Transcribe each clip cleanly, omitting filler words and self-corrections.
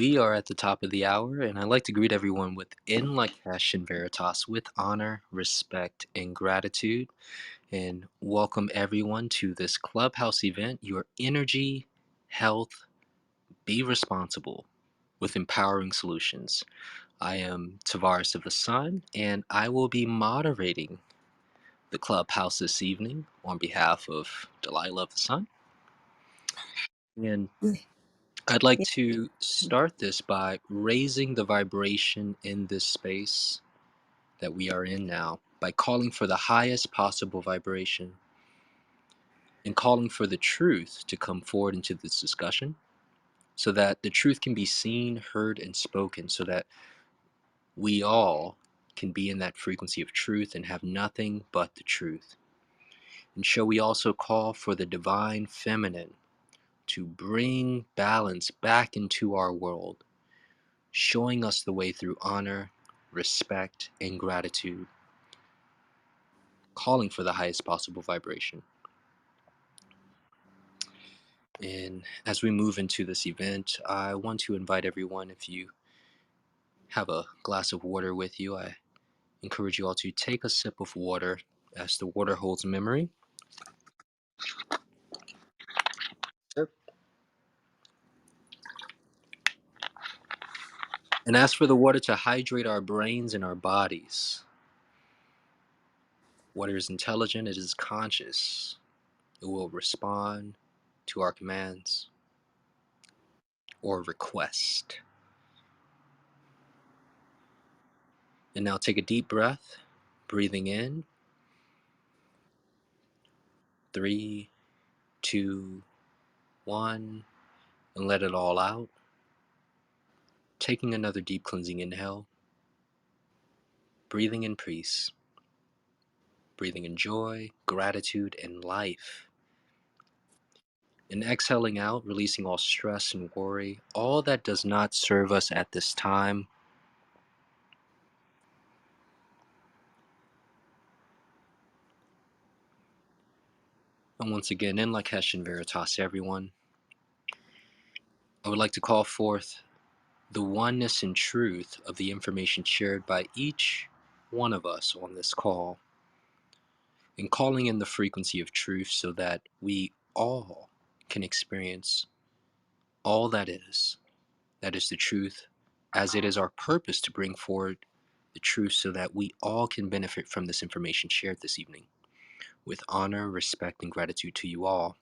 We are at the top of the hour, and I'd like to greet everyone with In Lakesh and Veritas with honor, respect, and gratitude, and welcome everyone to this Clubhouse event, Your Energy, Health, Be Responsible with Empowering Solutions. I am Tavares of the Sun, and I will be moderating the Clubhouse this evening on behalf of Delilah of the Sun. And I'd like to start this by raising the vibration in this space that we are in now by calling for the highest possible vibration and calling for the truth to come forward into this discussion so that the truth can be seen, heard, and spoken so that we all can be in that frequency of truth and have nothing but the truth. And shall we also call for the divine feminine to bring balance back into our world, showing us the way through honor, respect, and gratitude, calling for the highest possible vibration. And as we move into this event, I want to invite everyone, if you have a glass of water with you, I encourage you all to take a sip of water as the water holds memory. Sip. And ask for the water to hydrate our brains and our bodies. Water is intelligent, it is conscious. It will respond to our commands or request. And now take a deep breath, breathing in. 3, 2, 1, and let it all out. Taking another deep cleansing inhale, breathing in peace, breathing in joy, gratitude, and life. And exhaling out, releasing all stress and worry, all that does not serve us at this time. And once again, in Lakesh and Veritas, everyone, I would like to call forth the oneness and truth of the information shared by each one of us on this call, and calling in the frequency of truth so that we all can experience all that is the truth, as it is our purpose to bring forward the truth so that we all can benefit from this information shared this evening. With honor, respect, and gratitude to you all.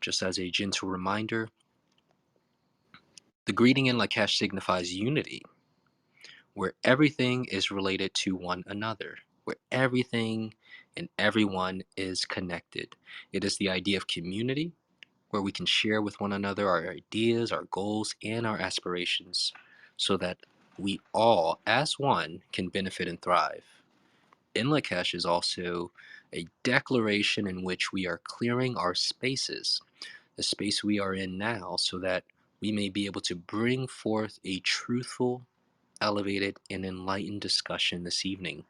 Just as a gentle reminder, the greeting in Lakesh signifies unity, where everything is related to one another, where everything and everyone is connected. It is the idea of community, where we can share with one another our ideas, our goals, and our aspirations so that we all, as one, can benefit and thrive. In Lakesh is also a declaration in which we are clearing our spaces, the space we are in now, so that we may be able to bring forth a truthful, elevated, and enlightened discussion this evening,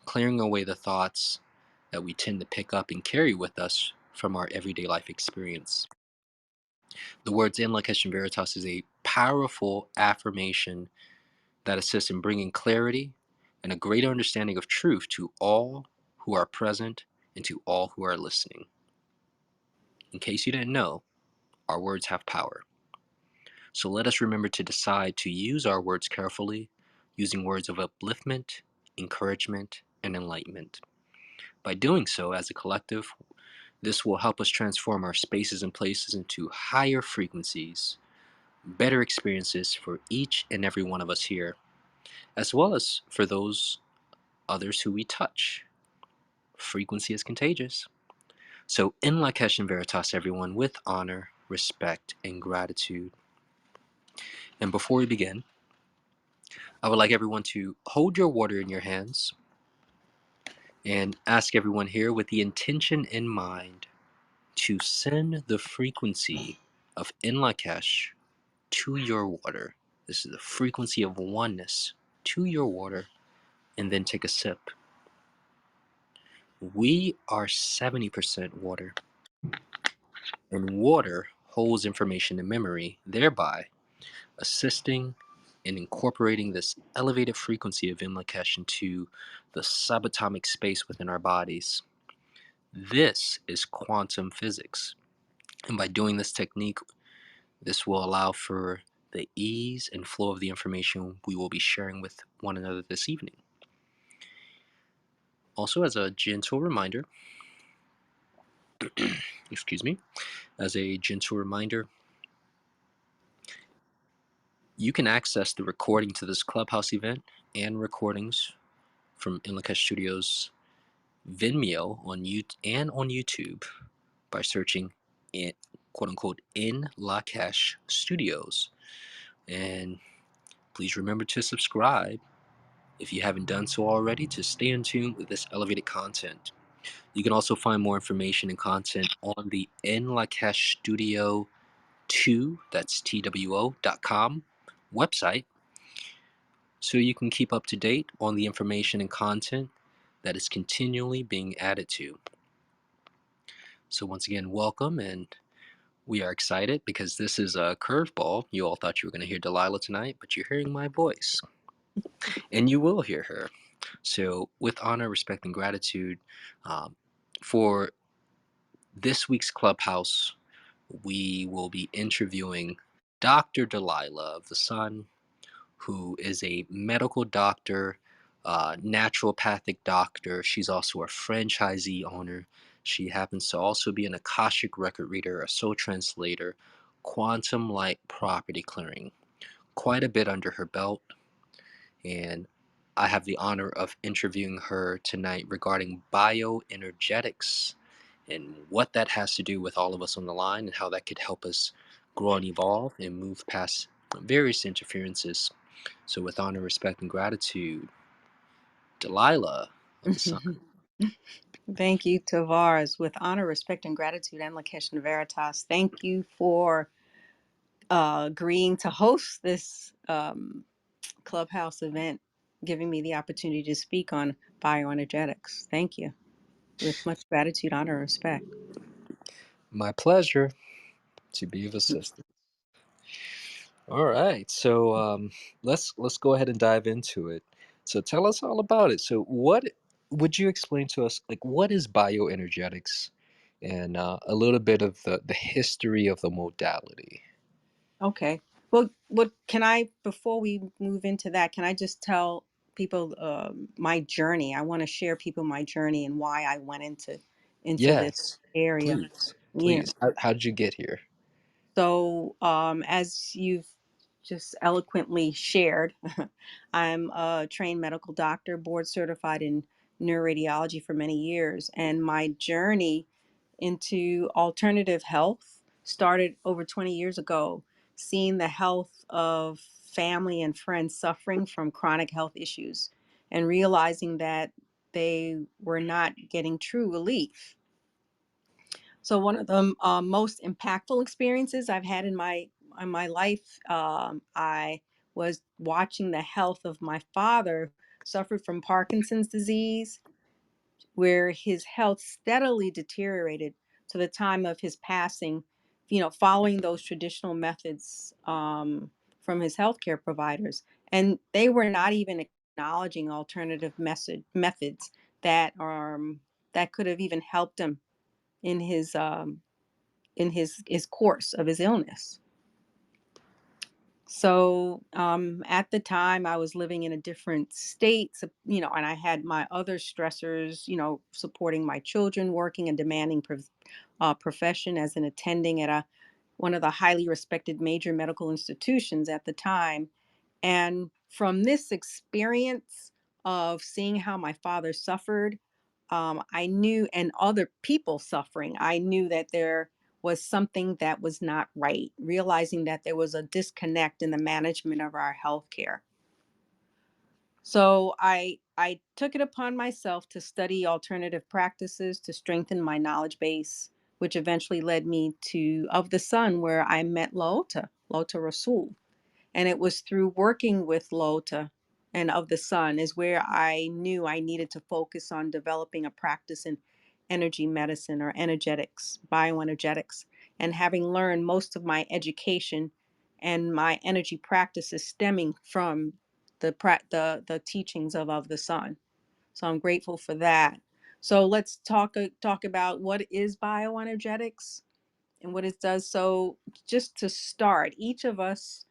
clearing away the thoughts that we tend to pick up and carry with us from our everyday life experience. The words in Lakesh and Veritas is a powerful affirmation that assists in bringing clarity and a greater understanding of truth to all who are present and to all who are listening. In case you didn't know, our words have power. So let us remember to decide to use our words carefully, using words of upliftment, encouragement, and enlightenment. By doing so as a collective, this will help us transform our spaces and places into higher frequencies, better experiences for each and every one of us here, as well as for those others who we touch. Frequency is contagious. So, in Lakesh and Veritas, everyone, with honor, respect, and gratitude. And before we begin, I would like everyone to hold your water in your hands and ask everyone here with the intention in mind to send the frequency of In Lakesh to your water. This is the frequency of oneness to your water, and then take a sip. We are 70% water, and water holds information in memory, thereby assisting in incorporating this elevated frequency of Imlakesh into the subatomic space within our bodies. This is quantum physics. And by doing this technique, this will allow for the ease and flow of the information we will be sharing with one another this evening. Also, as a gentle reminder, excuse me, as a gentle reminder, you can access the recording to this Clubhouse event and recordings from Inlakesh Studios Vimeo and on YouTube by searching in quote unquote in Lakesh Studios. And please remember to subscribe if you haven't done so already to stay in tune with this elevated content. You can also find more information and content on the In Lakesh Studio 2, that's TWO.com website, so you can keep up to date on the information and content that is continually being added to. So once again, welcome, and we are excited because this is a curveball. You all thought you were going to hear Delilah tonight, but you're hearing my voice, and you will hear her. So, with honor, respect, and gratitude, um, for this week's Clubhouse, we will be interviewing Dr. Delilah of the Sun, who is a medical doctor, naturopathic doctor. She's also a franchisee owner. She happens to also be an Akashic record reader, a soul translator, quantum light property clearing. Quite a bit under her belt. And I have the honor of interviewing her tonight regarding bioenergetics and what that has to do with all of us on the line and how that could help us grow and evolve and move past various interferences. So, with honor, respect, and gratitude, Delilah of the Sun. Thank you, Tavares. With honor, respect, and gratitude, and Lakesh and Veritas, thank you for agreeing to host this Clubhouse event, giving me the opportunity to speak on bioenergetics. Thank you. With much gratitude, honor, and respect. My pleasure to be of assistance. All right, so let's go ahead and dive into it. So tell us all about it. So what would you explain to us, like what is bioenergetics, and a little bit of the history of the modality? Okay. Well, what can I, before we move into that, can I just tell people my journey? I want to share people my journey and why I went into this Yes, area. please, Yeah. please. How did you get here? So, as you've just eloquently shared, I'm a trained medical doctor, board certified in neuroradiology for many years. And my journey into alternative health started over 20 years ago, seeing the health of family and friends suffering from chronic health issues and realizing that they were not getting true relief. So one of the most impactful experiences I've had in my life, I was watching the health of my father suffered from Parkinson's disease, where his health steadily deteriorated to the time of his passing. You know, following those traditional methods from his healthcare providers, and they were not even acknowledging alternative methods that that could have even helped him in his course of his illness. So at the time, I was living in a different state, so, you know, and I had my other stressors, you know, supporting my children, working a demanding profession as an attending at a one of the highly respected major medical institutions at the time. And from this experience of seeing how my father suffered, I knew, and other people suffering, I knew that there was something that was not right, realizing that there was a disconnect in the management of our healthcare. So I took it upon myself to study alternative practices to strengthen my knowledge base, which eventually led me to Of the Sun, where I met Lota Rasul. And it was through working with Lota and Of the Sun is where I knew I needed to focus on developing a practice in energy medicine or energetics, bioenergetics. And having learned most of my education and my energy practice is stemming from the teachings of the sun. So I'm grateful for that. So let's talk about what is bioenergetics and what it does. So just to start, each of us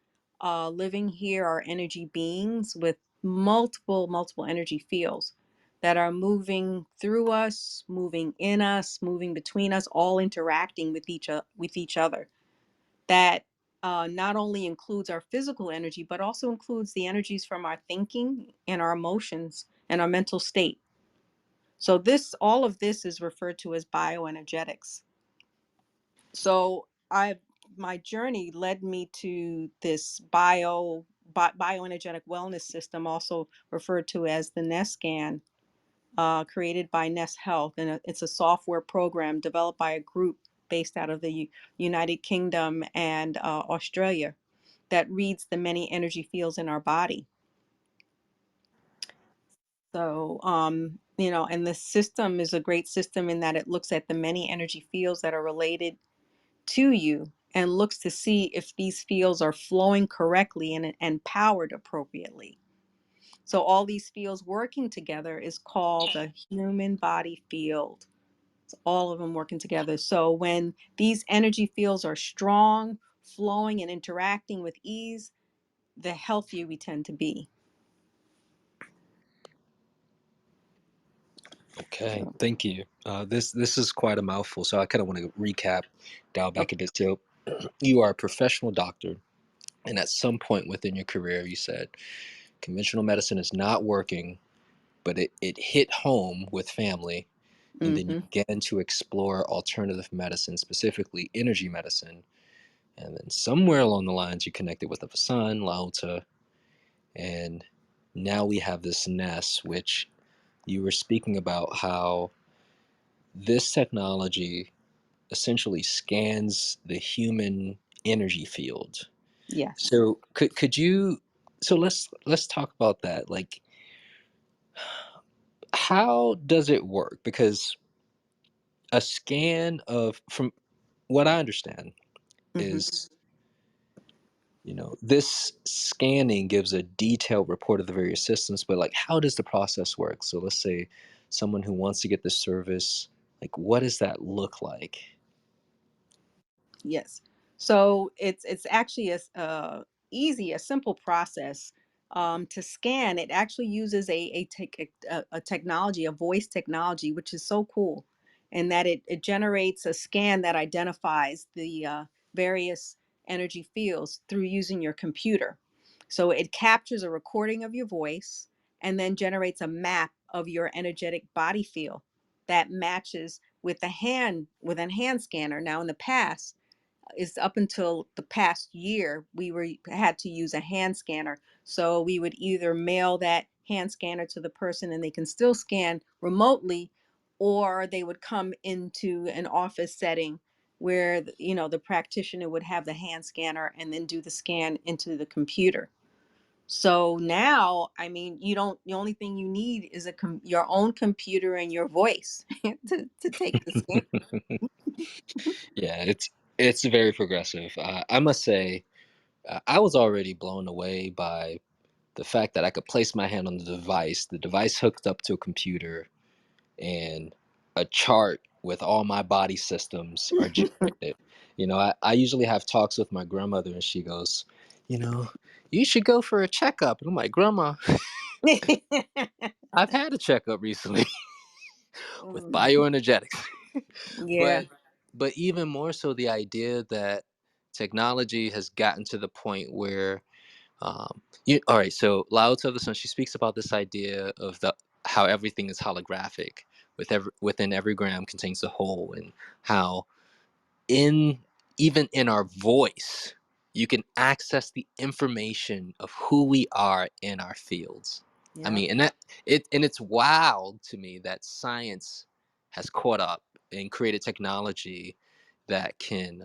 living here are energy beings with multiple energy fields that are moving through us, moving in us, moving between us, all interacting with each other. That not only includes our physical energy, but also includes the energies from our thinking and our emotions and our mental state. So all of this is referred to as bioenergetics. So my journey led me to this bioenergetic wellness system, also referred to as the Nest Scan, created by Nest Health, and it's a software program developed by a group based out of the United Kingdom and Australia that reads the many energy fields in our body. So, and the system is a great system in that it looks at the many energy fields that are related to you and looks to see if these fields are flowing correctly and powered appropriately. So all these fields working together is called the human body field. It's all of them working together. So when these energy fields are strong, flowing and interacting with ease, the healthier we tend to be. Okay, So, thank you. This is quite a mouthful, so I kind of want to recap, dial back okay. into. So, you are a professional doctor, and at some point within your career, you said conventional medicine is not working, but it hit home with family, and then you Hmm. began to explore alternative medicine, specifically energy medicine. And then somewhere along the lines, you connected with the sun, Lao Tzu, and now we have this nest, which you were speaking about how this technology essentially scans the human energy field. Yes. So could you so let's talk about that. Like, how does it work? Because a scan of from what I understand Hmm. is, this scanning gives a detailed report of the various systems, but like, how does the process work? So let's say someone who wants to get this service, like, what does that look like? Yes. So it's actually easy, a simple process to scan. It actually uses a technology, a voice technology, which is so cool, and that it generates a scan that identifies the various energy fields through using your computer. So it captures a recording of your voice and then generates a map of your energetic body field that matches with a hand scanner. Now, in the past, is up until the past year, had to use a hand scanner. So we would either mail that hand scanner to the person and they can still scan remotely, or they would come into an office setting where the practitioner would have the hand scanner and then do the scan into the computer. So now, I mean, you don't. The only thing you need is your own computer and your voice to take the scan. Yeah, it's very progressive. I must say, I was already blown away by the fact that I could place my hand on the device hooked up to a computer, and a chart with all my body systems are generated. I usually have talks with my grandmother, and she goes, you know, you should go for a checkup. And I'm like, Grandma, I've had a checkup recently with Mhm. bioenergetics. Yeah. But even more so, the idea that technology has gotten to the point where all right, so Lao Tzu the Sun, she speaks about this idea of the how everything is holographic, within every gram contains the whole, and how in even in our voice you can access the information of who we are in our fields. I Yeah. mean, it's wild to me that science has caught up and created technology that can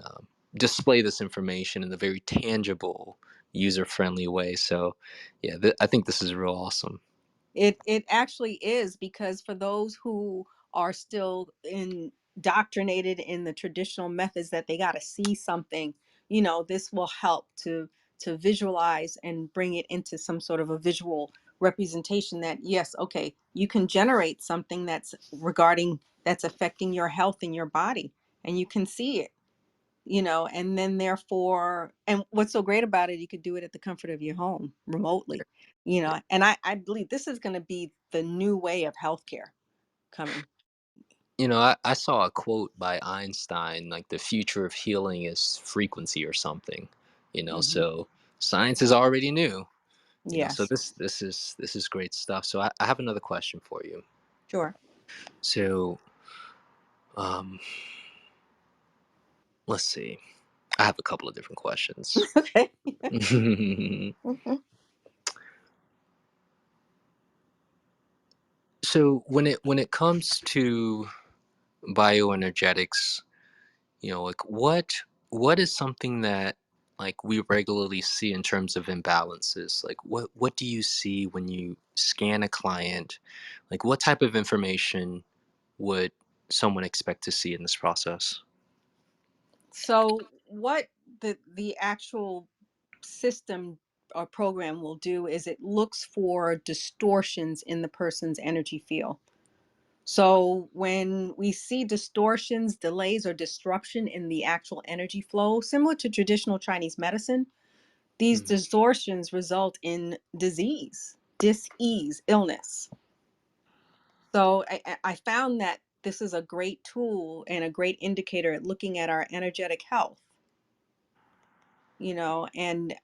display this information in a very tangible, user-friendly way. So yeah, I think this is real awesome. It actually is, because for those who are still indoctrinated in the traditional methods that they got to see something this will help to visualize and bring it into some sort of a visual representation that, yes, okay, you can generate something that's affecting your health in your body, and you can see it, and then therefore, and what's so great about it, you could do it at the comfort of your home remotely, and I believe this is going to be the new way of healthcare coming. I saw a quote by Einstein, like the future of healing is frequency or something. Hmm. So science is already new. So Yes. this is great stuff. So I have another question for you. Sure. So um, let's see. I have a couple of different questions. Okay. Mhm. So when it comes to bioenergetics, like what is something that like we regularly see in terms of imbalances? Like what do you see when you scan a client? Like what type of information would someone expect to see in this process? So what the actual system or program will do is it looks for distortions in the person's energy field. So when we see distortions, delays, or disruption in the actual energy flow, similar to traditional Chinese medicine, these Mm. distortions result in disease, dis-ease, illness. So I found that this is a great tool and a great indicator at looking at our energetic health, and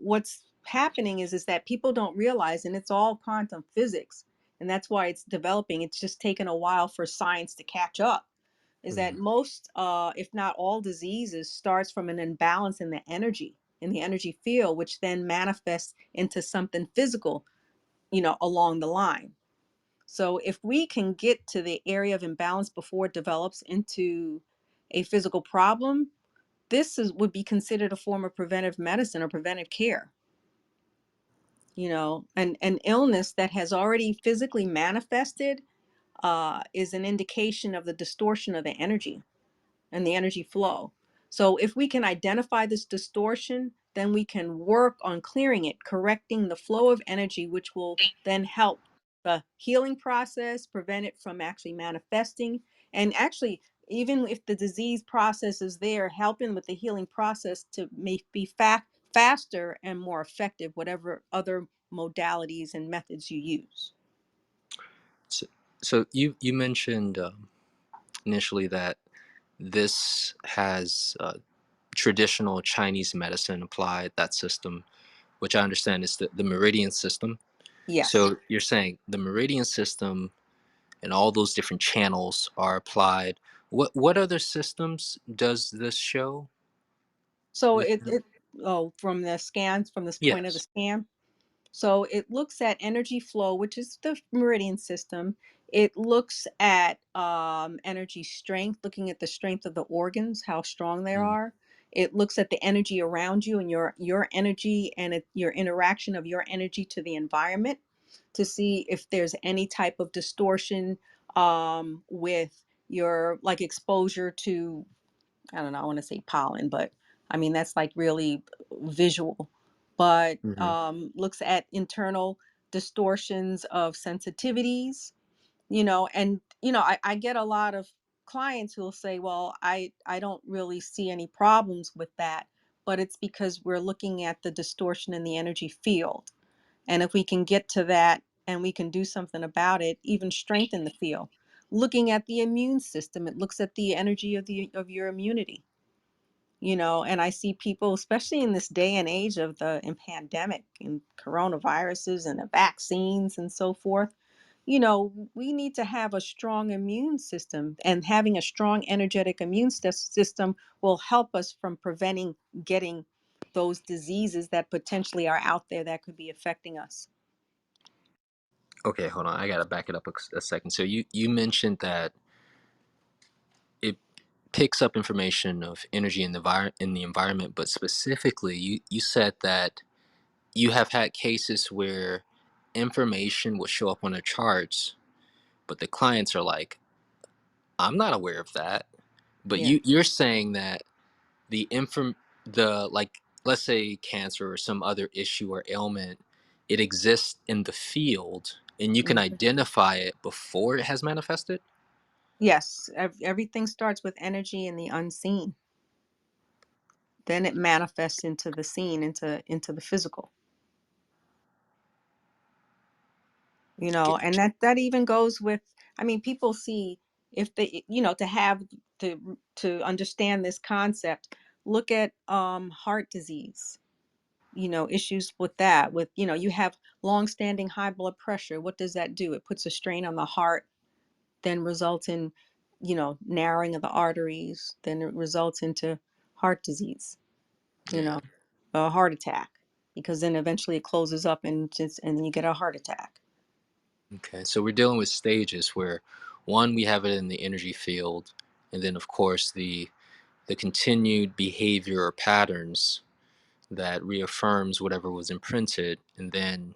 what's happening is that people don't realize, and it's all quantum physics, and that's why it's developing. It's just taken a while for science to catch up. Is that Mhm. most, if not all, diseases starts from an imbalance in the energy field, which then manifests into something physical, along the line. So if we can get to the area of imbalance before it develops into a physical problem, this would be considered a form of preventive medicine or preventive care. An illness that has already physically manifested is an indication of the distortion of the energy and the energy flow. So if we can identify this distortion, then we can work on clearing it, correcting the flow of energy, which will then help the healing process, prevent it from actually manifesting. And actually, even if the disease process is there, helping with the healing process to be faster and more effective, whatever other modalities and methods you use. So, so you mentioned initially that this has traditional Chinese medicine applied that system, which I understand is the meridian system. Yes. So you're saying the meridian system and all those different channels are applied. What other systems does this show So it, within? it oh, from this point of the Yes. scan. So it looks at energy flow, which is the meridian system. It looks at energy strength, looking at the strength of the organs, how strong they Mm. are. It looks at the energy around you and your energy and your interaction of your energy to the environment to see if there's any type of distortion with your like exposure to, I don't know, I want to say pollen, but I mean that's like really visual. But Hmm. looks at internal distortions of sensitivities, and I get a lot of clients who will say, well, I don't really see any problems with that, but it's because we're looking at the distortion in the energy field. And if we can get to that and we can do something about it, even strengthen the field. Looking at the immune system, it looks at the energy of your immunity, and I see people, especially in this day and age of the in pandemic and coronaviruses and the vaccines and so forth. We need to have a strong immune system, and having a strong energetic immune system will help us from preventing getting those diseases that potentially are out there that could be affecting us. Okay, hold on. I gotta back it up a second. So you mentioned that it picks up information of energy in the environment, but specifically, you said that you have had cases where information will show up on the charts, but the clients are like, "I'm not aware of that." But Yeah. you're saying that the inform the like let's say cancer or some other issue or ailment, it exists in the field and you can Mhm. identify it before it has manifested. Yes, everything starts with energy and the unseen. Then it manifests into the seen, into the physical. And that even goes with, I mean, people see, if they, to have, to understand this concept, look at heart disease, issues with that, with, you have long-standing high blood pressure. What does that do? It puts a strain on the heart, then results in, narrowing of the arteries, then it results into heart disease, you Yeah. know a heart attack, because then eventually it closes up, and then you get a heart attack. Okay, so we're dealing with stages where one, we have it in the energy field, and then of course the continued behavior or patterns that reaffirms whatever was imprinted, and then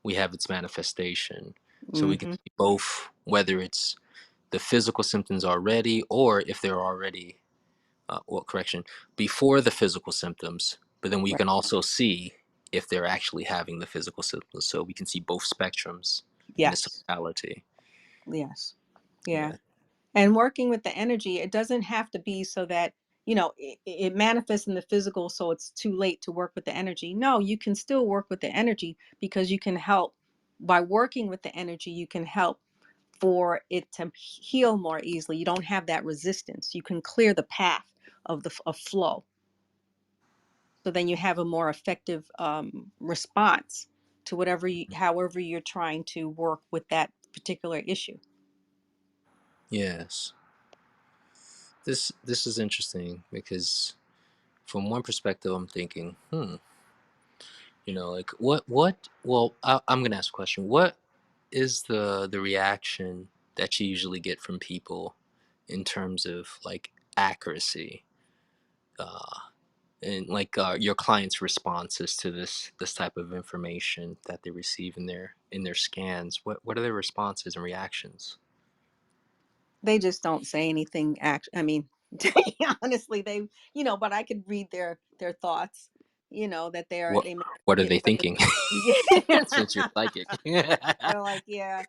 we have its manifestation. So we can Hmm. see both whether it's the physical symptoms already, or if they're already, well, correction, before the physical symptoms, but then we Right. can also see if they're actually having the physical symptoms. So we can see both spectrums in its Yes. totality. Yes. Yeah. Yeah. And working with the energy, it doesn't have to be so that, it manifests in the physical, so it's too late to work with the energy. No, you can still work with the energy, because you can help. By working with the energy, you can help for it to heal more easily. You don't have that resistance. You can clear the path of flow. So then you have a more effective response to however you're trying to work with that particular issue. Yes. This is interesting because from one perspective, I'm thinking, like what? Well, I'm gonna ask a question. What is the reaction that you usually get from people in terms of like accuracy, uh, and like your clients' responses to this type of information that they receive in their scans? What are their responses and reactions? They just don't say anything. I mean, honestly, but I could read their thoughts. That What they may what are get they nervous. thinking? Yeah. Since you're psychic. They're like, yeah,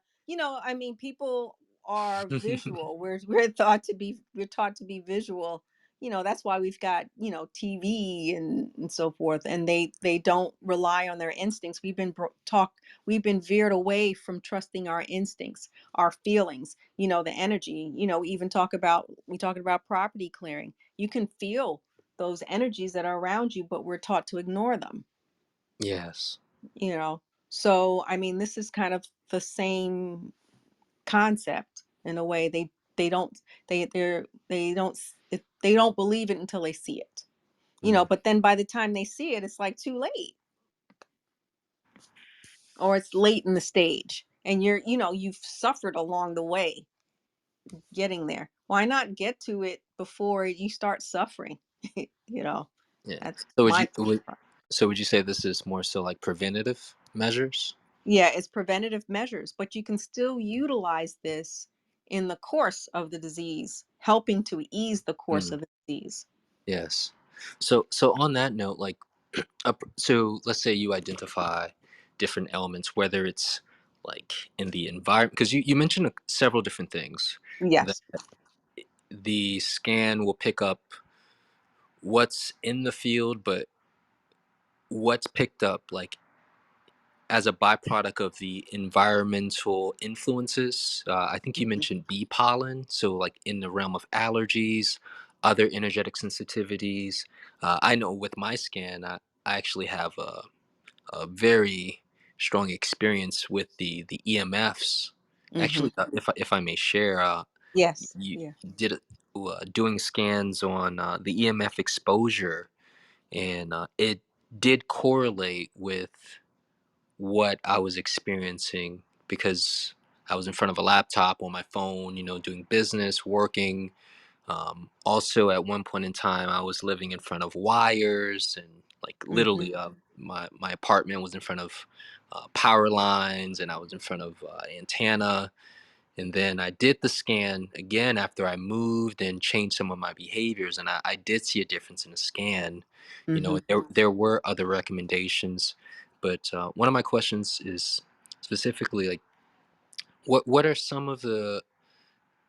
I mean, people are visual. We're taught to be visual. That's why we've got, TV and so forth. And they don't rely on their instincts. We've been veered away from trusting our instincts, our feelings, the energy. We talking about property clearing. You can feel those energies that are around you, but we're taught to ignore them Yes. you know so I mean, this is kind of the same concept in a way. They don't believe it until they see it, Mm, but then by the time they see it, it's like too late, or it's late in the stage, and you've suffered along the way getting there. Why not get to it before you start suffering? you know yeah. that's So my would you say this is more so like preventative measures? Yeah, it's preventative measures, but you can still utilize this in the course of the disease, helping to ease the course Mm, of the disease. yes. So on that note, like, so let's say you identify different elements, whether it's like in the environment, because you mentioned several different things that Yes. the scan will pick up what's in the field, but what's picked up like as a byproduct of the environmental influences. I think you Mhm. mentioned bee pollen, so like in the realm of allergies, other energetic sensitivities. I know with my scan, I actually have a very strong experience with the EMFs. Mhm. Actually, if I may share, Yes. you Yeah. did doing scans on the EMF exposure, and it did correlate with what I was experiencing because I was in front of a laptop on my phone, doing business, working. Also, at one point in time, I was living in front of wires and like Mhm. literally, my apartment was in front of power lines, and I was in front of antenna, And then I did the scan again after I moved and changed some of my behaviors, and I did see a difference in the scan. Hmm. There were other recommendations, but one of my questions is specifically like, what are some of the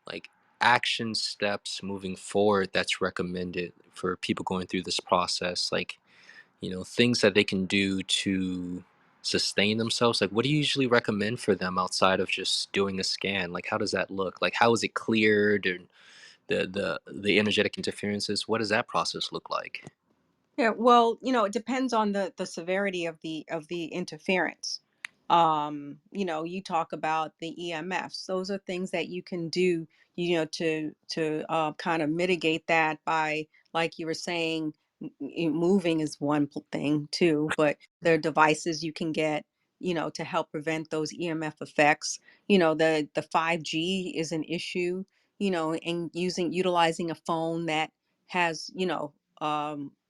like action steps moving forward that's recommended for people going through this process? Like, things that they can do to sustain themselves. Like, what do you usually recommend for them outside of just doing a scan? Like, how does that look? Like, how is it cleared, and the energetic interferences? What does that process look like? Yeah, well, it depends on the severity of the interference. You talk about the EMFs. Those are things that you can do, to kind of mitigate that by, like you were saying, moving is one thing too, but there are devices you can get, to help prevent those EMF effects. The 5G is an issue, and utilizing a phone that has,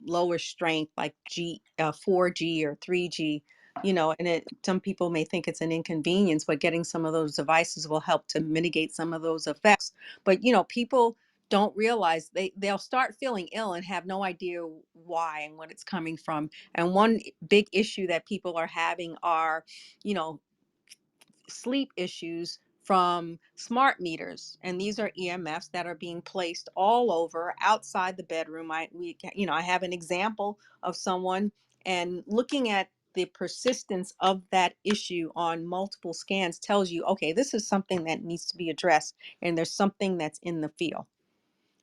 lower strength like 4G or 3G, and some people may think it's an inconvenience, but getting some of those devices will help to mitigate some of those effects. But people don't realize they'll start feeling ill and have no idea why and what it's coming from. And one big issue that people are having are, you know sleep issues from smart meters, and these are EMFs that are being placed all over outside the bedroom. I have an example of someone, and looking at the persistence of that issue on multiple scans tells you, okay, this is something that needs to be addressed, and there's something that's in the field.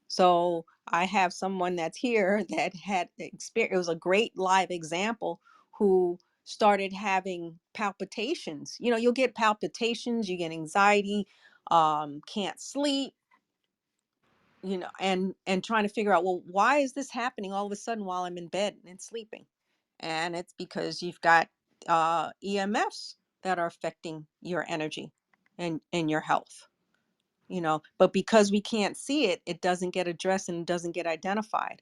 So I have someone that's here that had experience. It was a great live example, who started having palpitations. You'll get palpitations, you get anxiety, can't sleep, and trying to figure out, well, why is this happening all of a sudden while I'm in bed and sleeping? And it's because you've got EMFs that are affecting your energy and your health. But because we can't see it, it doesn't get addressed and it doesn't get identified.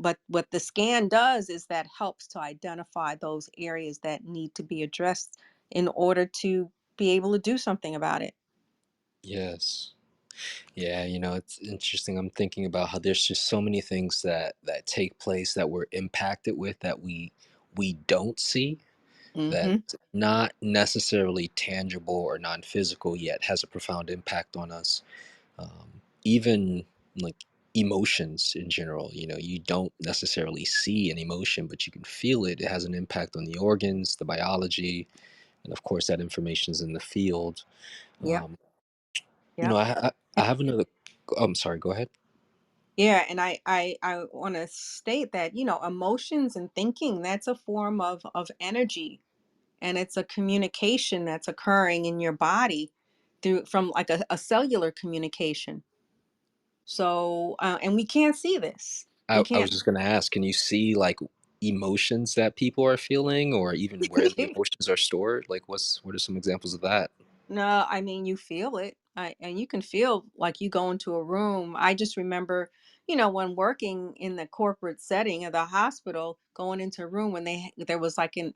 But what the scan does is that helps to identify those areas that need to be addressed in order to be able to do something about it. Yes. Yeah, it's interesting. I'm thinking about how there's just so many things that take place that we're impacted with that we don't see, that Hmm. not necessarily tangible or non-physical yet has a profound impact on us. Even like emotions in general, you don't necessarily see an emotion, but you can feel it. It has an impact on the organs, the biology, and of course that information is in the field. Yep. um, Yep. I have another. Oh, I'm sorry, go ahead. Yeah, and I want to state that, emotions and thinking, that's a form of energy, and it's a communication that's occurring in your body through from like a cellular communication. So, and we can't see this. We I was can't. just going to ask, can you see like emotions that people are feeling, or even where the emotions are stored? Like, what are some examples of that? No, I mean, you feel it. And you can feel like you go into a room. I just remember, when working in the corporate setting of the hospital, going into a room when there was like an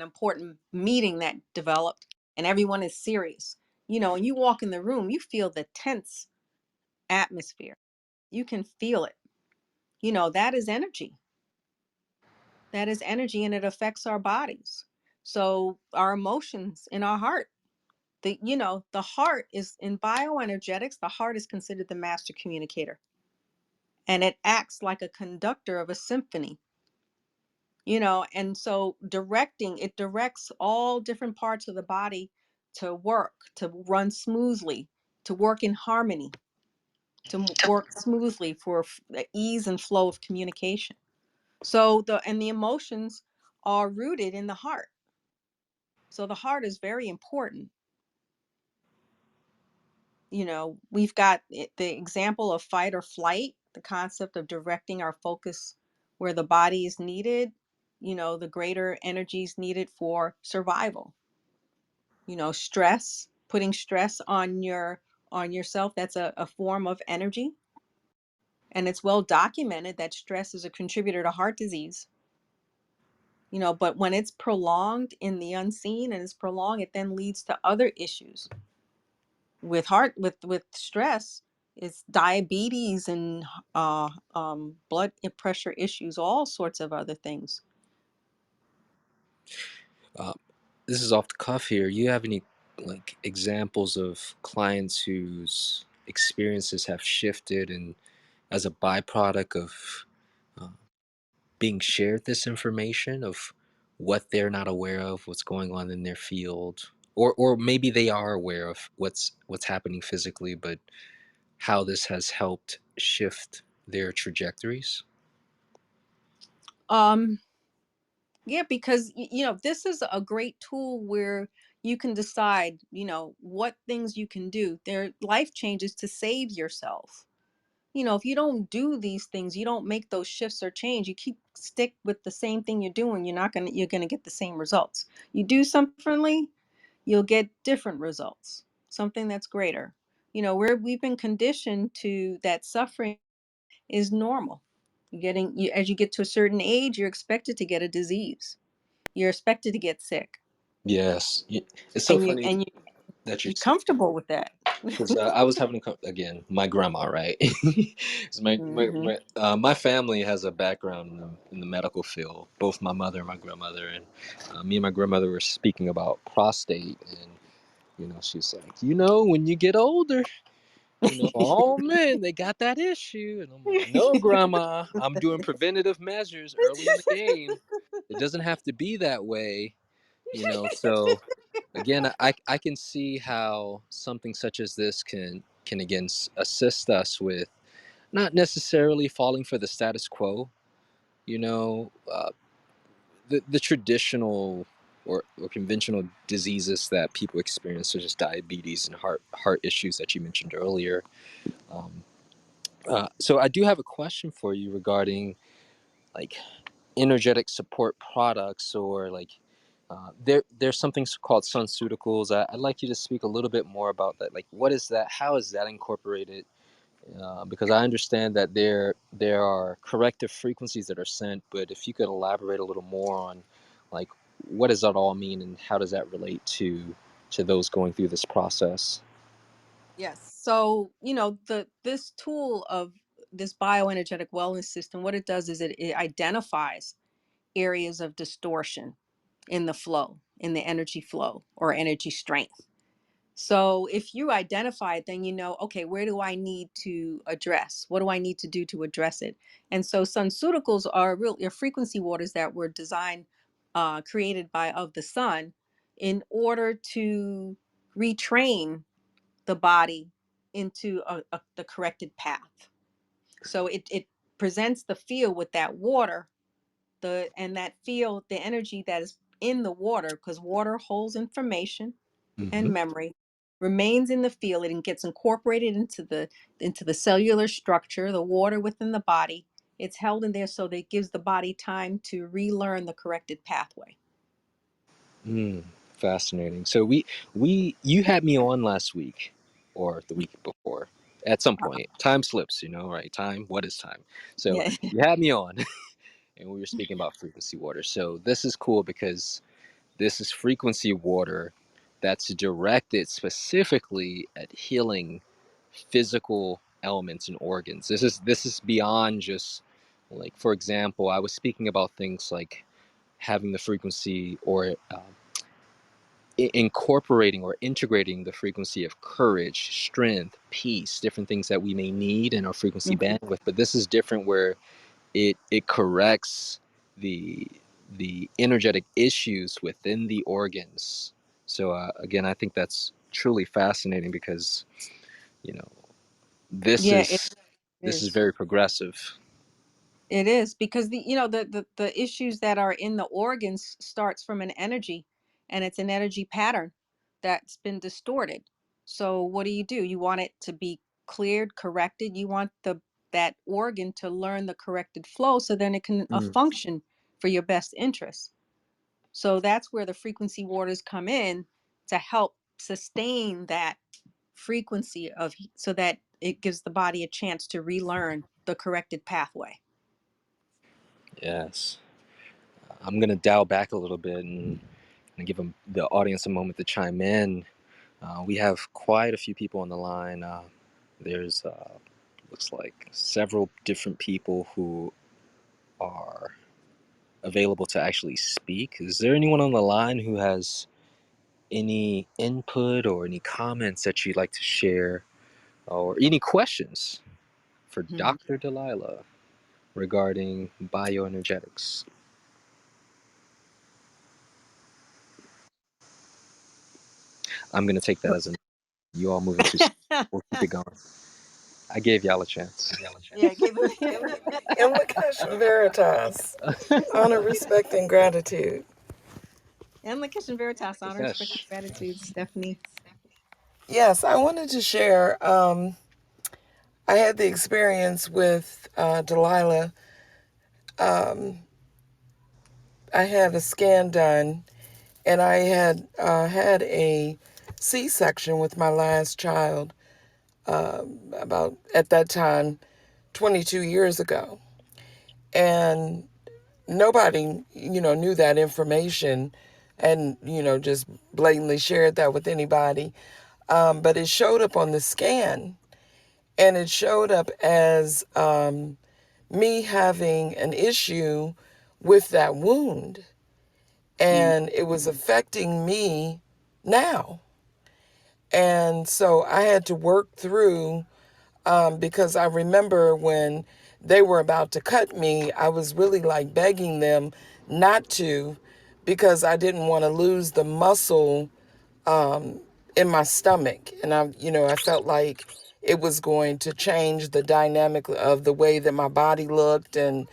important meeting that developed, and everyone is serious. And you walk in the room, you feel the tense atmosphere. You can feel it. That is energy. That is energy, and it affects our bodies. So our emotions in our heart. The heart is in bioenergetics. The heart is considered the master communicator, and it acts like a conductor of a symphony. And so it directs all different parts of the body to work, to run smoothly, to work in harmony, to work smoothly for the ease and flow of communication. So the emotions are rooted in the heart. So the heart is very important. We've got the example of fight or flight, the concept of directing our focus where the body is needed, the greater energies needed for survival. Stress, putting stress on yourself, that's a form of energy. And it's well documented that stress is a contributor to heart disease. But when it's prolonged in the unseen and it's prolonged, it then leads to other issues. with heart with stress, it's diabetes and blood pressure issues, all sorts of other things. Uh, this is off the cuff here. You have any like examples of clients whose experiences have shifted and as a byproduct of uh, being shared this information of what they're not aware of, what's going on in their field, or maybe they are aware of what's happening physically, but how this has helped shift their trajectories? um yeah, because this is a great tool where you can decide, what things you can do. Their life changes to save yourself. If you don't do these things, you don't make those shifts or change, you keep stick with the same thing you're doing, you're gonna get the same results. You do something differently, you'll get different results. Something that's greater. Where we've been conditioned to that suffering is normal. As you get to a certain age, you're expected to get a disease. You're expected to get sick, Yes. It's so and you funny and you that you you're said, comfortable with that. because I was having again my grandma, right? 'Cause Hmm. my family has a background in the medical field. Both my mother and my grandmother, and me and my grandmother were speaking about prostate, and she's like, when you get older, all men they got that issue, and I'm like, no, grandma, I'm doing preventative measures early in the game. It doesn't have to be that way, So again, I can see how something such as this can again assist us with not necessarily falling for the status quo. You know, the traditional or conventional diseases that people experience, such as diabetes and heart issues that you mentioned earlier. Um, so I do have a question for you regarding like energetic support products or like there's something called sunceuticals. I'd like you to speak a little bit more about that. Like, what is that? How is that incorporated? Because I understand that there are corrective frequencies that are sent, but if you could elaborate a little more on like what does that all mean and how does that relate to those going through this process? Yes. So, the this tool of this bioenergetic wellness system, what it does is it identifies areas of distortion in the flow, in the energy flow or energy strength. So if you identify it, then okay, where do I need to address? What do I need to do to address it? And so sunceuticals are frequency waters that were designed, created by of the sun, in order to retrain the body into the corrected path. So it presents the field with that water, and that field, the energy that is in the water, because water holds information and Hmm. memory, remains in the field and gets incorporated into the cellular structure, the water within the body. It's held in there so that it gives the body time to relearn the corrected pathway. Mm, fascinating. So we you had me on last week or the week before. At some Uh, point, time slips, right? Time. What is time? So yeah. you had me on, and we were speaking about frequency water. So this is cool because this is frequency water that's directed specifically at healing physical elements and organs. This is beyond just like, for example, I was speaking about things like having the frequency or incorporating or integrating the frequency of courage, strength, peace, different things that we may need in our frequency Mhm. bandwidth. But this is different where it corrects the the energetic issues within the organs. So again, I think that's truly fascinating because you know this Yeah, it is this is is. very progressive. It is because the issues that are in the organs starts from an energy, and it's an energy pattern that's been distorted. So what do? You want it to be cleared, corrected. You want the that organ to learn the corrected flow so then it can Mm, function for your best interest. So that's where the frequency waters come in to help sustain that frequency so that it gives the body a chance to relearn the corrected pathway. yes. I'm gonna dial back a little bit and give them, the audience a moment to chime in. We have quite a few people on the line. There's looks like several different people who are available to actually speak. Is there anyone on the line who has any input or any comments that you'd like to share, or any questions for Mhm. Dr. Delilah regarding bioenergetics? I'm going to take that as a you all moving too slow. We'll keep it going. I gave y'all a chance. Yeah, give him. Implication veritas. Honor, respect, and gratitude. And the Kitchen Veritas honor, respect, Yes. and gratitude, Stephanie. Yes, I wanted to share. I had the experience with Delilah. I had a scan done, and I had had a C-section with my last child about at that time 22 years ago, and nobody knew that information, and just blatantly shared that with anybody. But it showed up on the scan, and it showed up as me having an issue with that wound, Mm. and it was affecting me now. And so I had to work through, because I remember when they were about to cut me, I was really like begging them not to, because I didn't want to lose the muscle in my stomach. And I felt like it was going to change the dynamic of the way that my body looked. And,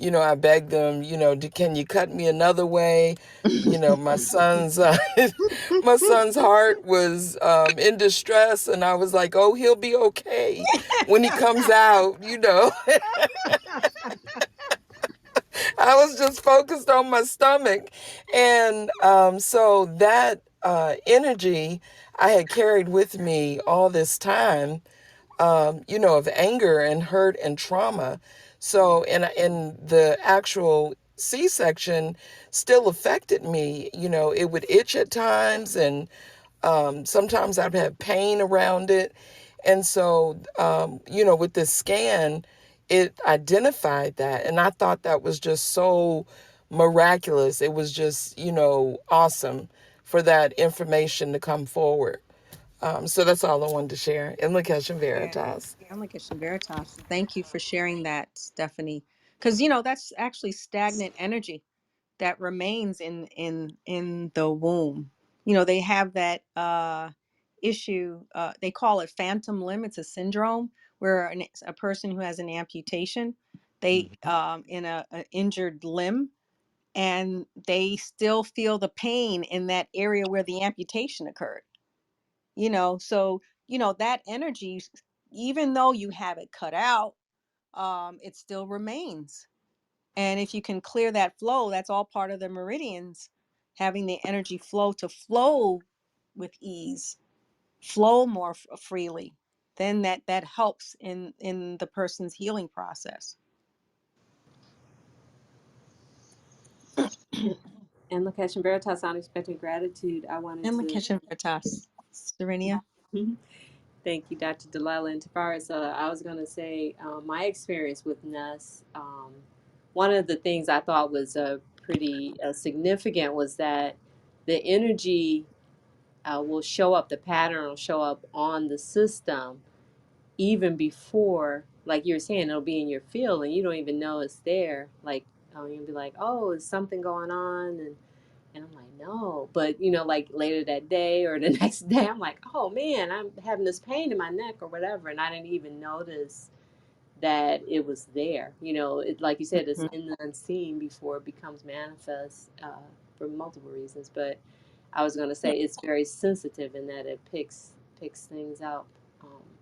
I begged them, can you cut me another way? My son's, my son's heart was in distress. And I was like, oh, he'll be okay when he comes out. I was just focused on my stomach. And so that energy I had carried with me all this time, of anger and hurt and trauma. So, and the actual C-section still affected me. It would itch at times, and sometimes I'd have pain around it. And so, with the scan, it identified that. And I thought that was just so miraculous. It was just, awesome for that information to come forward. So that's all I wanted to share. Implication Yeah. Veritas. I'm like Kitchen Veritas. Thank you for sharing that, Stephanie. Because that's actually stagnant energy that remains in the womb. They have that issue. They call it phantom limb. It's a syndrome where a person who has an amputation, they Mhm. in a injured limb, and they still feel the pain in that area where the amputation occurred. So that energy, even though you have it cut out, it still remains. And if you can clear that flow, that's all part of the meridians, having the energy flow to flow with ease, flow more freely. Then that helps in the person's healing process. And Lakesh Veritas, unexpected gratitude. I wanted And the to kitchen Veritas, Serenia. thank you, Dr. Delilah. And Tavares, I was going to say my experience with Ness, one of the things I thought was pretty significant was that the energy will show up, the pattern will show up on the system even before, like you were saying, it'll be in your field and you don't even know it's there. Like, you'll be like, oh, is something going on? And I'm like, no. But, like later that day or the next day, I'm like, oh man, I'm having this pain in my neck or whatever. And I didn't even notice that it was there. Like you said, it's Mhm. in the unseen before it becomes manifest for multiple reasons. But I was going to Yeah. say it's very sensitive in that it picks things out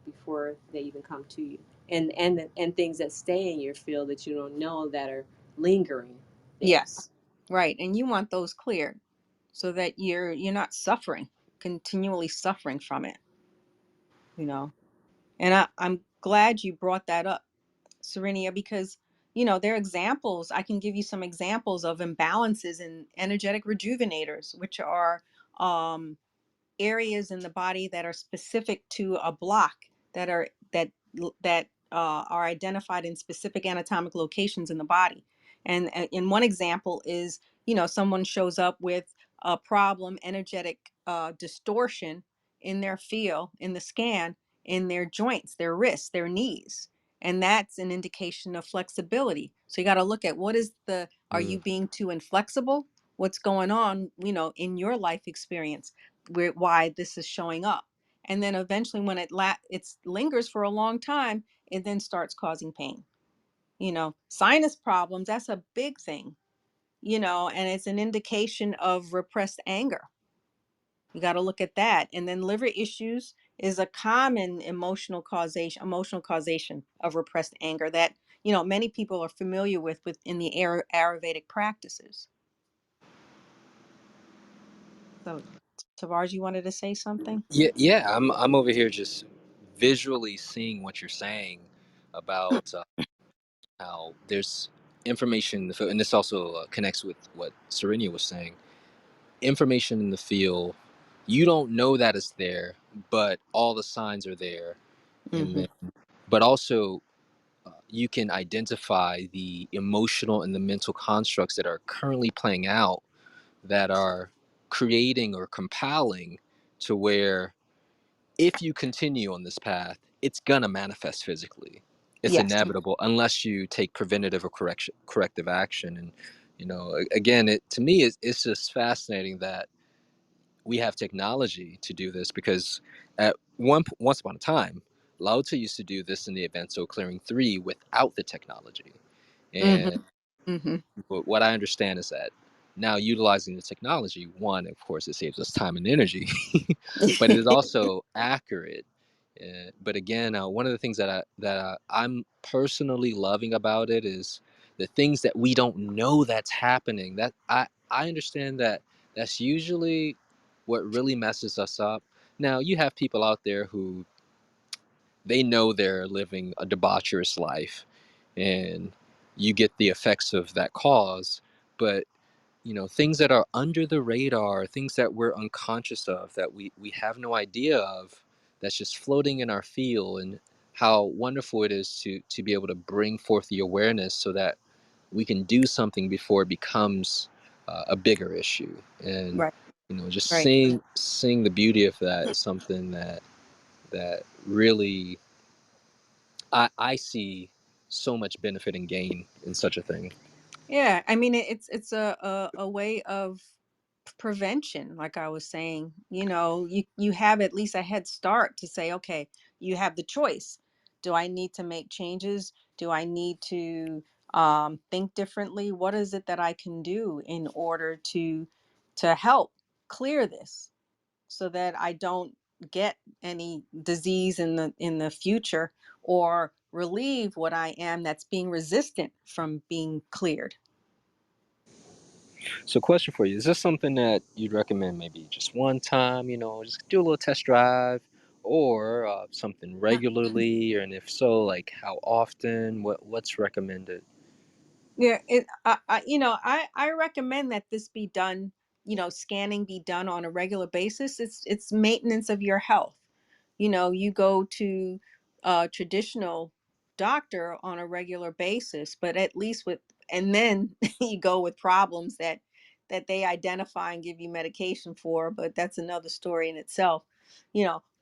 before they even come to you. And things that stay in your field that you don't know that are lingering there. Yes. Right. And you want those cleared so that you're not suffering, continually suffering from it, you know. And I'm glad you brought that up, Serenia, because there are examples. I can give you some examples of imbalances in energetic rejuvenators, which are um areas in the body that are specific to a block, that are identified in specific anatomic locations in the body. And one example is, someone shows up with a problem, energetic distortion in their field, in the scan, in their joints, their wrists, their knees. And that's an indication of flexibility. So you got to look at are you Mm, being too inflexible? What's going on, in your life experience, why this is showing up. And then eventually when it lingers for a long time, it then starts causing pain. Sinus problems, that's a big thing, and it's an indication of repressed anger. You got to look at that. And then liver issues is a common emotional causation of repressed anger that, many people are familiar with within the Ayurvedic practices. So, Tavarj, you wanted to say something? yeah, yeah. I'm over here just visually seeing what you're saying about how there's information in the field, and this also connects with what Serenia was saying. Information in the field, you don't know that it's there, but all the signs are there, and Mm-hmm. then, but also you can identify the emotional and the mental constructs that are currently playing out that are creating or compiling to where if you continue on this path, it's gonna manifest physically. It's Yes. inevitable unless you take preventative or corrective action. And again, it to me it's just fascinating that we have technology to do this because once upon a time, Lao Tzu used to do this in the Advanced Clearing 3 without the technology. Mm-hmm. And Mm-hmm. but what I understand is that now utilizing the technology, one, of course, it saves us time and energy, but it is also accurate. But again, one of the things I'm personally loving about it is the things that we don't know that's happening. That I understand that that's usually what really messes us up. Now you have people out there who they know they're living a debaucherous life, and you get the effects of that cause. But things that are under the radar, things that we're unconscious of, that we have no idea of, that's just floating in our field, and how wonderful it is to be able to bring forth the awareness so that we can do something before it becomes a bigger issue. And Right. just Right. seeing the beauty of that is something that really I see so much benefit and gain in such a thing. Yeah. I mean, it's a way of prevention. Like I was saying, you have at least a head start to say, okay, you have the choice. Do I need to make changes? Do I need to think differently? What is it that I can do in order to help clear this, so that I don't get any disease in the future, or relieve what I am that's being resistant from being cleared. So, question for you: is this something that you'd recommend maybe just one time? Just do a little test drive, or something regularly? And if so, like how often? What's recommended? Yeah, I recommend that this be done, scanning be done on a regular basis. It's maintenance of your health. You go to a traditional doctor on a regular basis, but at least and then you go with problems that they identify and give you medication for, but that's another story in itself.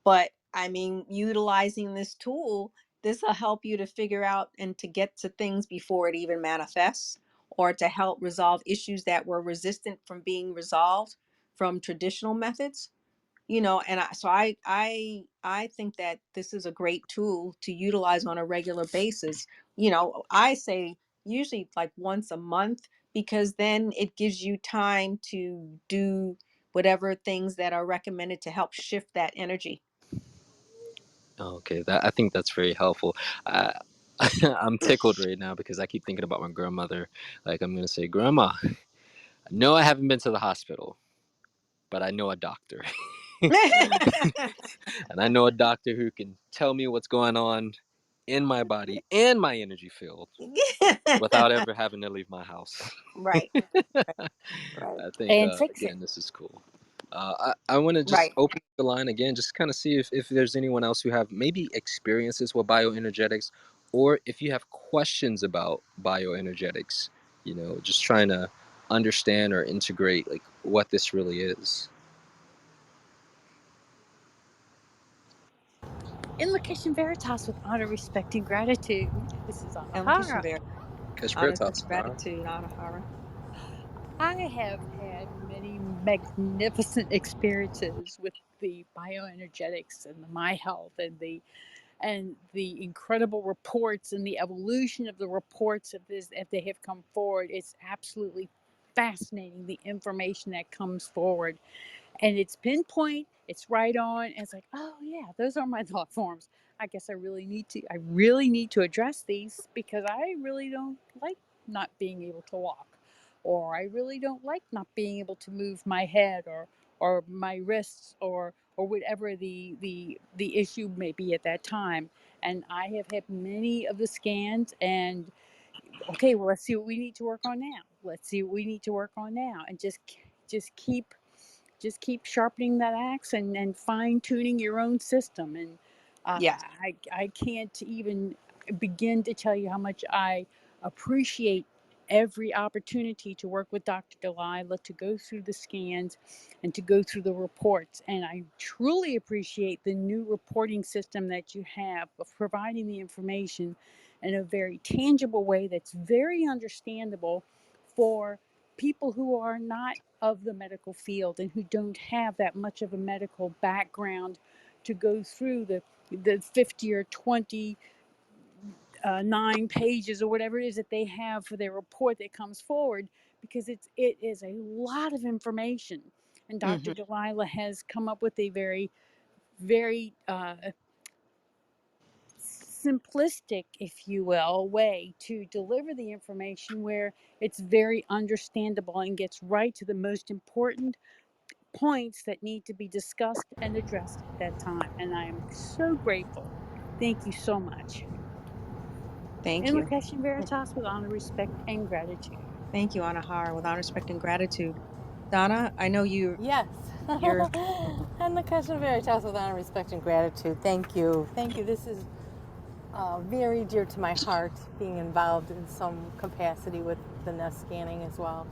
But I mean, utilizing this tool, this will help you to figure out and to get to things before it even manifests, or to help resolve issues that were resistant from being resolved from traditional methods. And I think that this is a great tool to utilize on a regular basis. I say usually like once a month, because then it gives you time to do whatever things that are recommended to help shift that energy. Okay, that I think that's very helpful. Uh, I'm tickled right now because I keep thinking about my grandmother. Like I'm gonna say, Grandma, no, I haven't been to the hospital, but I know a doctor, and I know a doctor who can tell me what's going on in my body and my energy field without ever having to leave my house. Right, right, right. I think And take again, this is cool. I want to just Right. open the line again, just kind of see if there's anyone else who have maybe experiences with bioenergetics, or if you have questions about bioenergetics, just trying to understand or integrate like what this really is. Invocation Veritas with honor, respect, and gratitude. This is Elocution Anahara. Bear. Honor, Kashbritas, gratitude, Anahara. I have had many magnificent experiences with the bioenergetics and the My Health and the incredible reports and the evolution of the reports of this as they have come forward. It's absolutely fascinating the information that comes forward, and it's pinpoint, it's right on, and it's like, oh yeah, those are my thought forms. I guess I really need to address these because I really don't like not being able to walk, or I really don't like not being able to move my head or my wrists or whatever the issue may be at that time. And I have had many of the scans, and okay, well, let's see what we need to work on now. Let's see what we need to work on now, and just keep sharpening that axe and fine tuning your own system. And Yes. I can't even begin to tell you how much I appreciate every opportunity to work with Dr. Delilah, to go through the scans and to go through the reports. And I truly appreciate the new reporting system that you have of providing the information in a very tangible way that's very understandable for people who are not of the medical field and who don't have that much of a medical background to go through the 50 or 20 9 pages or whatever it is that they have for their report that comes forward, because it is a lot of information. And Dr. Mm-hmm. Delilah has come up with a very simplistic, if you will, way to deliver the information where it's very understandable and gets right to the most important points that need to be discussed and addressed at that time. And I am so grateful. Thank you so much. Thank you. Invocation Veritas with honor, respect, and gratitude. Thank you, Anahara, with honor, respect, and gratitude. Donna, I know Yes. you're And the question Veritas with honor, respect, and gratitude. Thank you. Thank you. This is very dear to my heart, being involved in some capacity with the nest scanning as well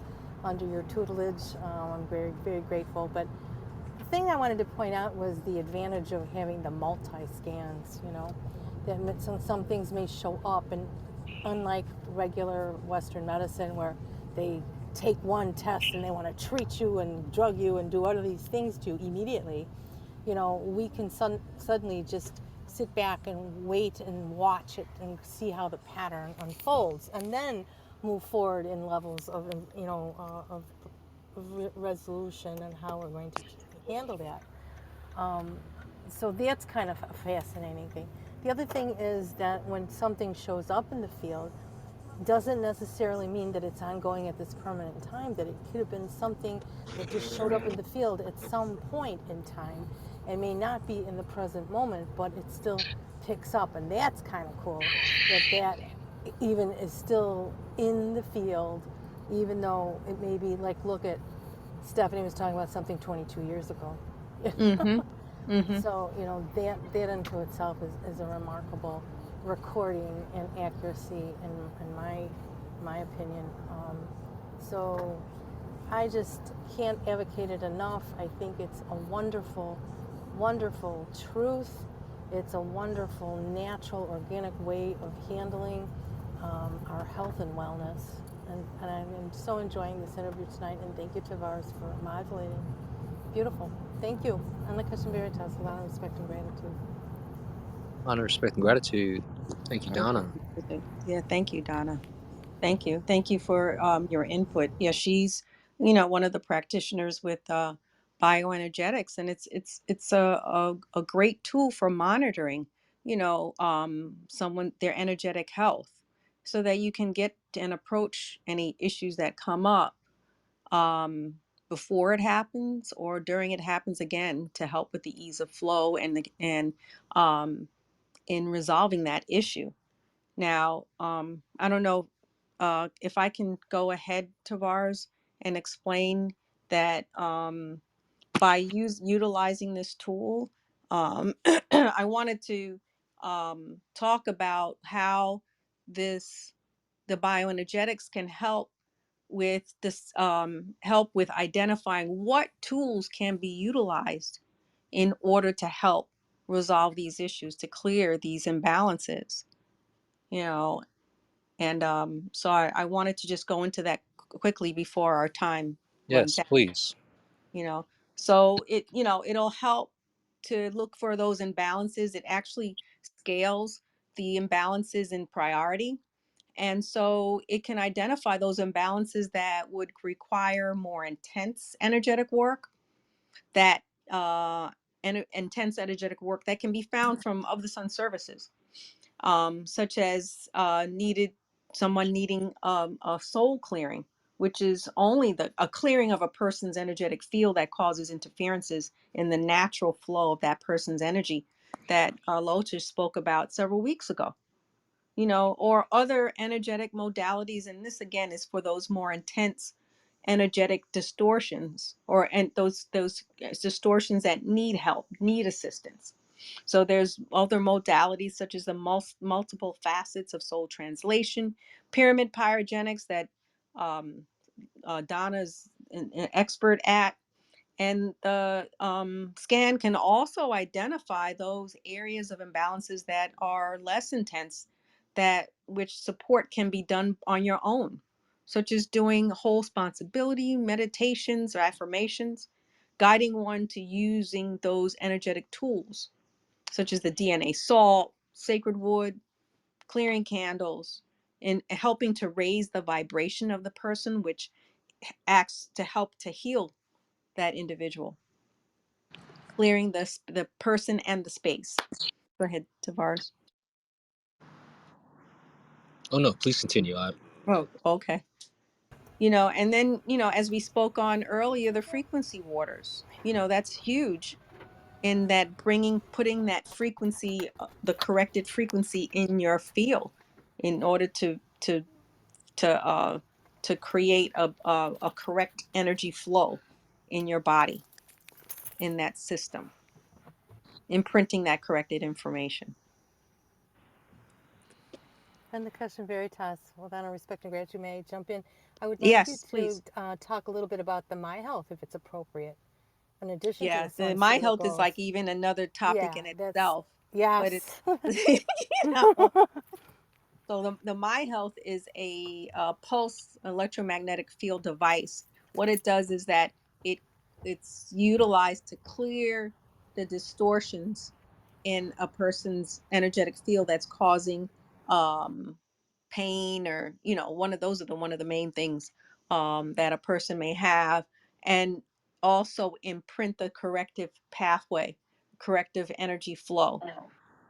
under your tutelage. I'm very, very grateful. But the thing I wanted to point out was the advantage of having the multi-scans, that some things may show up, and unlike regular Western medicine where they take one test and they want to treat you and drug you and do all of these things to you immediately, we can suddenly just sit back and wait and watch it and see how the pattern unfolds, and then move forward in levels of, of resolution and how we're going to handle that. So that's kind of a fascinating thing. The other thing is that when something shows up in the field, doesn't necessarily mean that it's ongoing at this permanent time, that it could have been something that just showed up in the field at some point in time and may not be in the present moment, but it still picks up. And that's kind of cool that even is still in the field, even though it may be like, look at Stephanie was talking about something 22 years ago. mm-hmm. Mm-hmm. So, that unto itself is a remarkable recording and accuracy in my opinion. So I just can't advocate it enough. I think it's a wonderful, wonderful truth. It's a wonderful, natural, organic way of handling our health and wellness. And I'm so enjoying this interview tonight. And thank you, Tavares, for modulating. Beautiful. Thank you. And the Christian Veritas, with honor, respect, and gratitude. honor, respect, and gratitude. Thank you, Donna. Yeah, thank you, Donna. Thank you. Thank you for your input. Yeah, she's, one of the practitioners with bioenergetics, and it's a great tool for monitoring, someone their energetic health, so that you can get and approach any issues that come up before it happens or during it happens again, to help with the ease of flow and um, in resolving that issue. Now, I don't know if I can go ahead, Tavares, and explain that by utilizing this tool, I wanted to talk about how this the bioenergetics can help with this, help with identifying what tools can be utilized in order to help resolve these issues, to clear these imbalances, you know. And so I wanted to just go into that quickly before our time runs Yes, out, please. you know. So it'll help to look for those imbalances. It actually scales the imbalances in priority, and so it can identify those imbalances that would require more intense energetic work, that intense energetic work that can be found from of the sun services, such as needed someone needing a soul clearing, which is only a clearing of a person's energetic field that causes interferences in the natural flow of that person's energy that Lotus spoke about several weeks ago. Or other energetic modalities, and this again is for those more intense energetic distortions, or and those distortions that need help, need assistance. So there's other modalities such as the multiple facets of soul translation, pyramid pyrogenics that um, Donna's an expert at, and the scan can also identify those areas of imbalances that are less intense, that which support can be done on your own, such as doing whole responsibility meditations or affirmations, guiding one to using those energetic tools, such as the DNA salt, sacred wood, clearing candles, and helping to raise the vibration of the person, which acts to help to heal that individual, clearing the person and the space. Go ahead, Tavares. Oh no, please continue. Oh, okay. And then, as we spoke on earlier, the frequency waters, that's huge in that putting that frequency, the corrected frequency in your field in order to to create a correct energy flow in your body, in that system, imprinting that corrected information. And the question Veritas, well, on respect and gratitude, may I jump in? I would like you Yes, to please. talk a little bit about the My Health, if it's appropriate, in addition to the Yeah, the Sun my Signal health is like goals. even another topic Yeah, in that's, itself, but it's yes. know, so the My Health is a, pulse electromagnetic field device. What it does is that it it's utilized to clear the distortions in a person's energetic field that's causing um, pain, or one of those are one of the main things that a person may have, and also imprint the corrective pathway, corrective energy flow.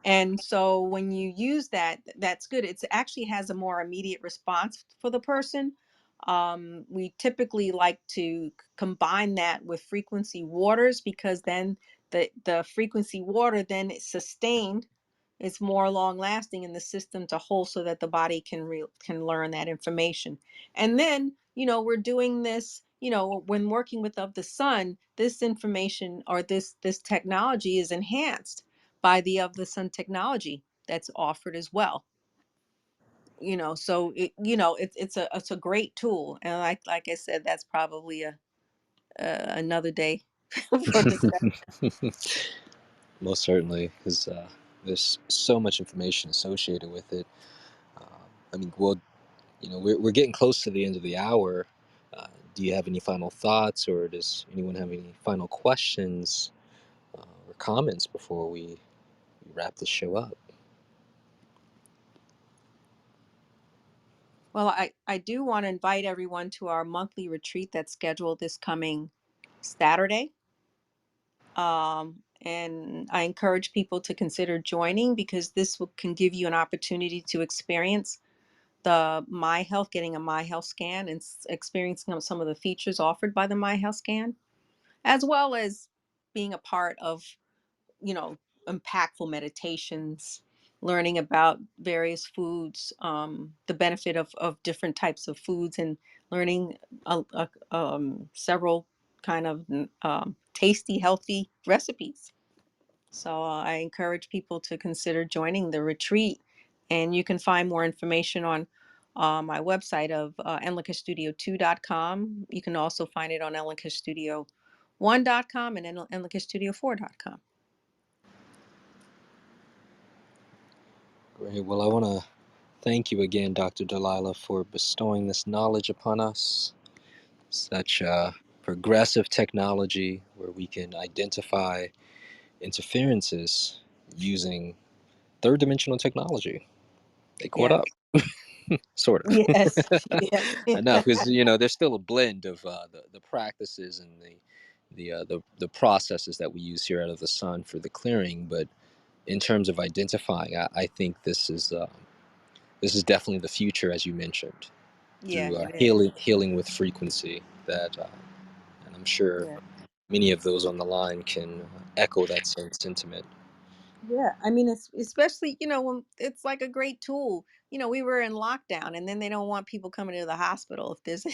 And so when you use that, that's good. It actually has a more immediate response for the person. We typically like to combine that with frequency waters, because then the frequency water then is sustained. It's more long lasting in the system to hold, so that the body can learn that information. And then, we're doing this, when working with of the sun, this information, or this technology is enhanced by the of the sun technology that's offered as well. So it's a great tool, and like I said, that's probably another day for discussion. Most certainly, because there's so much information associated with it. Um, I mean, well, we're getting close to the end of the hour. Do you have any final thoughts, or does anyone have any final questions or comments before we wrap this show up? Well, I do want to invite everyone to our monthly retreat that's scheduled this coming Saturday. And I encourage people to consider joining, because can give you an opportunity to experience the My Health, getting a My Health scan, and experiencing some of the features offered by the My Health scan, as well as being a part of, you know, impactful meditations, learning about various foods, the benefit of different types of foods, and learning several kind of tasty, healthy recipes. So I encourage people to consider joining the retreat. And you can find more information on my website of enlicastudio2.com. You can also find it on enlicastudio1.com and enlicastudio4.com. Great. Well, I want to thank you again, Dr. Delilah, for bestowing this knowledge upon us. Such progressive technology where we can identify interferences using third dimensional technology. They caught Yes. up, sort of. Yes. Yes. I know, because there's still a blend of the practices and the processes that we use here out of the sun for the clearing. But in terms of identifying, I think this is definitely the future, as you mentioned, Yeah, through it is. healing with frequency. And I'm sure Yeah. many of those on the line can echo that same sentiment. Yeah, I mean, it's especially, when it's like a great tool. We were in lockdown and then they don't want people coming to the hospital if there's an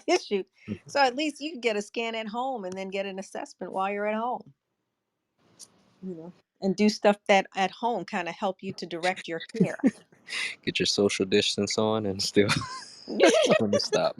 issue. So at least you can get a scan at home and then get an assessment while you're at home, and do stuff that at home kind of help you to direct your care. Get your social distance on and still let me stop.